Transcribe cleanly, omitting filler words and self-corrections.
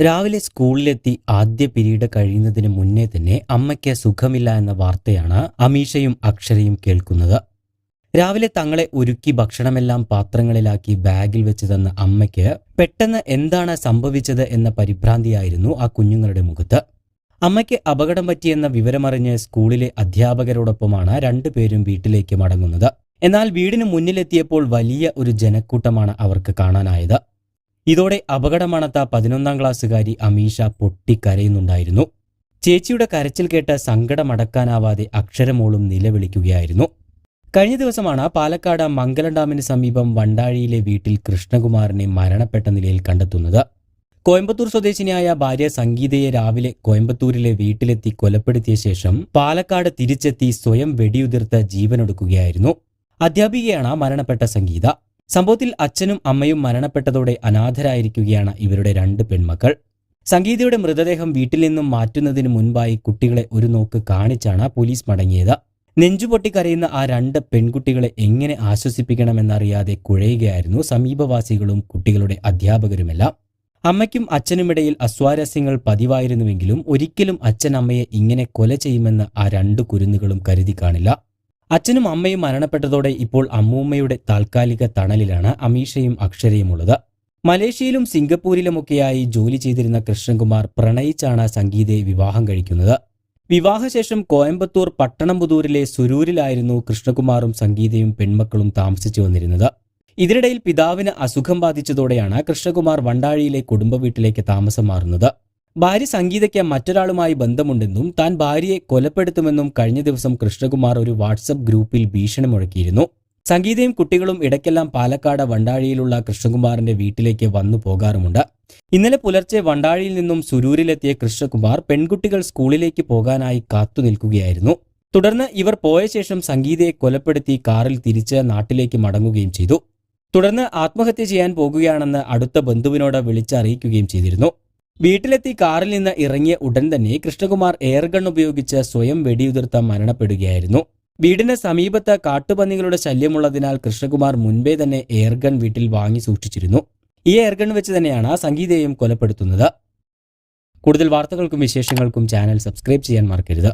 രാവിലെ സ്കൂളിലെത്തി ആദ്യ പിരീഡ് കഴിയുന്നതിന് മുന്നേ തന്നെ അമ്മയ്ക്ക് സുഖമില്ല എന്ന വാർത്തയാണ് അമീഷയും അക്ഷരയും കേൾക്കുന്നത്. രാവിലെ തങ്ങളെ ഒരുക്കി ഭക്ഷണമെല്ലാം പാത്രങ്ങളിലാക്കി ബാഗിൽ വെച്ച് തന്ന അമ്മയ്ക്ക് പെട്ടെന്ന് എന്താണ് സംഭവിച്ചത് എന്ന പരിഭ്രാന്തിയായിരുന്നു ആ കുഞ്ഞുങ്ങളുടെ മുഖത്ത്. അമ്മയ്ക്ക് അപകടം പറ്റിയെന്ന വിവരമറിഞ്ഞ് സ്കൂളിലെ അധ്യാപകരോടൊപ്പമാണ് രണ്ടുപേരും വീട്ടിലേക്ക് മടങ്ങുന്നത്. എന്നാൽ വീടിന് മുന്നിലെത്തിയപ്പോൾ വലിയ ഒരു ജനക്കൂട്ടമാണ് അവർക്ക് കാണാനായത്. ഇതോടെ അപകടമണത്ത 11ാം ക്ലാസ്സുകാരി അമീഷ പൊട്ടിക്കരയുന്നുണ്ടായിരുന്നു. ചേച്ചിയുടെ കരച്ചിൽ കേട്ട് സങ്കടമടക്കാനാവാതെ അക്ഷരമോളും നിലവിളിക്കുകയായിരുന്നു. കഴിഞ്ഞ ദിവസമാണ് പാലക്കാട് മംഗലം ഡാമിന് സമീപം വണ്ടാഴിയിലെ വീട്ടിൽ കൃഷ്ണകുമാറിനെ മരണപ്പെട്ട നിലയിൽ കണ്ടെത്തുന്നത്. കോയമ്പത്തൂർ സ്വദേശിനിയായ ഭാര്യ സംഗീതയെ രാവിലെ കോയമ്പത്തൂരിലെ വീട്ടിലെത്തി കൊലപ്പെടുത്തിയ ശേഷം പാലക്കാട് തിരിച്ചെത്തി സ്വയം വെടിയുതിർത്ത് ജീവനൊടുക്കുകയായിരുന്നു. അധ്യാപികയാണ് മരണപ്പെട്ട സംഗീത. സംഭവത്തിൽ അച്ഛനും അമ്മയും മരണപ്പെട്ടതോടെ അനാഥരായിരിക്കുകയാണ് ഇവരുടെ 2 പെൺമക്കൾ. സംഗീതയുടെ മൃതദേഹം വീട്ടിൽ നിന്നും മാറ്റുന്നതിന് മുൻപായി കുട്ടികളെ ഒരു നോക്ക് കാണിച്ചാണ് പോലീസ് മടങ്ങിയത്. നെഞ്ചുപൊട്ടിക്കരയുന്ന ആ 2 പെൺകുട്ടികളെ എങ്ങനെ ആശ്വസിപ്പിക്കണമെന്നറിയാതെ കുഴയുകയായിരുന്നു സമീപവാസികളും കുട്ടികളുടെ അധ്യാപകരുമെല്ലാം. അമ്മയ്ക്കും അച്ഛനുമിടയിൽ അസ്വാരസ്യങ്ങൾ പതിവായിരുന്നുവെങ്കിലും ഒരിക്കലും അച്ഛൻ അമ്മയെ ഇങ്ങനെ കൊല ചെയ്യുമെന്ന് ആ 2 കുരുന്നുകളും കരുതി കാണില്ല. അച്ഛനും അമ്മയും മരണപ്പെട്ടതോടെ ഇപ്പോൾ അമ്മൂമ്മയുടെ താൽക്കാലിക തണലിലാണ് അമീഷയും അക്ഷരയും ഉള്ളത്. മലേഷ്യയിലും സിംഗപ്പൂരിലുമൊക്കെയായി ജോലി ചെയ്തിരുന്ന കൃഷ്ണകുമാർ പ്രണയിച്ചാണ് സംഗീതയെ വിവാഹം കഴിക്കുന്നത്. വിവാഹശേഷം കോയമ്പത്തൂർ പട്ടണംപുതൂരിലെ സുരൂരിലായിരുന്നു കൃഷ്ണകുമാറും സംഗീതയും പെൺമക്കളും താമസിച്ചു വന്നിരുന്നത്. ഇതിനിടയിൽ പിതാവിന് അസുഖം ബാധിച്ചതോടെയാണ് കൃഷ്ണകുമാർ വണ്ടാഴിയിലെ കുടുംബ വീട്ടിലേക്ക് താമസം മാറുന്നത്. ഭാര്യ സംഗീതയ്ക്ക് മറ്റൊരാളുമായി ബന്ധമുണ്ടെന്നും താൻ ഭാര്യയെ കൊലപ്പെടുത്തുമെന്നും കഴിഞ്ഞ ദിവസം കൃഷ്ണകുമാർ ഒരു വാട്സപ്പ് ഗ്രൂപ്പിൽ ഭീഷണി മുഴക്കിയിരുന്നു. സംഗീതയും കുട്ടികളും ഇടയ്ക്കെല്ലാം പാലക്കാട് വണ്ടാഴിയിലുള്ള കൃഷ്ണകുമാറിന്റെ വീട്ടിലേക്ക് വന്നു പോകാറുമുണ്ട്. ഇന്നലെ പുലർച്ചെ വണ്ടാഴിയിൽ നിന്നും സുരൂരിലെത്തിയ കൃഷ്ണകുമാർ പെൺകുട്ടികൾ സ്കൂളിലേക്ക് പോകാനായി കാത്തു നിൽക്കുകയായിരുന്നു. തുടർന്ന് ഇവർ പോയ ശേഷം സംഗീതയെ കൊലപ്പെടുത്തി കാറിൽ തിരിച്ച് നാട്ടിലേക്ക് മടങ്ങുകയും ചെയ്തു. തുടർന്ന് ആത്മഹത്യ ചെയ്യാൻ പോകുകയാണെന്ന് അടുത്ത ബന്ധുവിനോട് വിളിച്ചറിയിക്കുകയും ചെയ്തിരുന്നു. വീട്ടിലെത്തി കാറിൽ നിന്ന് ഇറങ്ങിയ ഉടൻ തന്നെ കൃഷ്ണകുമാർ എയർഗൺ ഉപയോഗിച്ച് സ്വയം വെടിയുതിർത്ത് മരണപ്പെടുകയായിരുന്നു. വീടിന് സമീപത്ത് കാട്ടുപന്നികളുടെ ശല്യമുള്ളതിനാൽ കൃഷ്ണകുമാർ മുൻപേ തന്നെ എയർഗൺ വീട്ടിൽ വാങ്ങി സൂക്ഷിച്ചിരുന്നു. ഈ എയർഗൺ വെച്ച് തന്നെയാണ് സംഗീതയെയും കൊലപ്പെടുത്തുന്നത്. കൂടുതൽ വാർത്തകൾക്കും വിശേഷങ്ങൾക്കും ചാനൽ സബ്സ്ക്രൈബ് ചെയ്യാൻ മറക്കരുത്.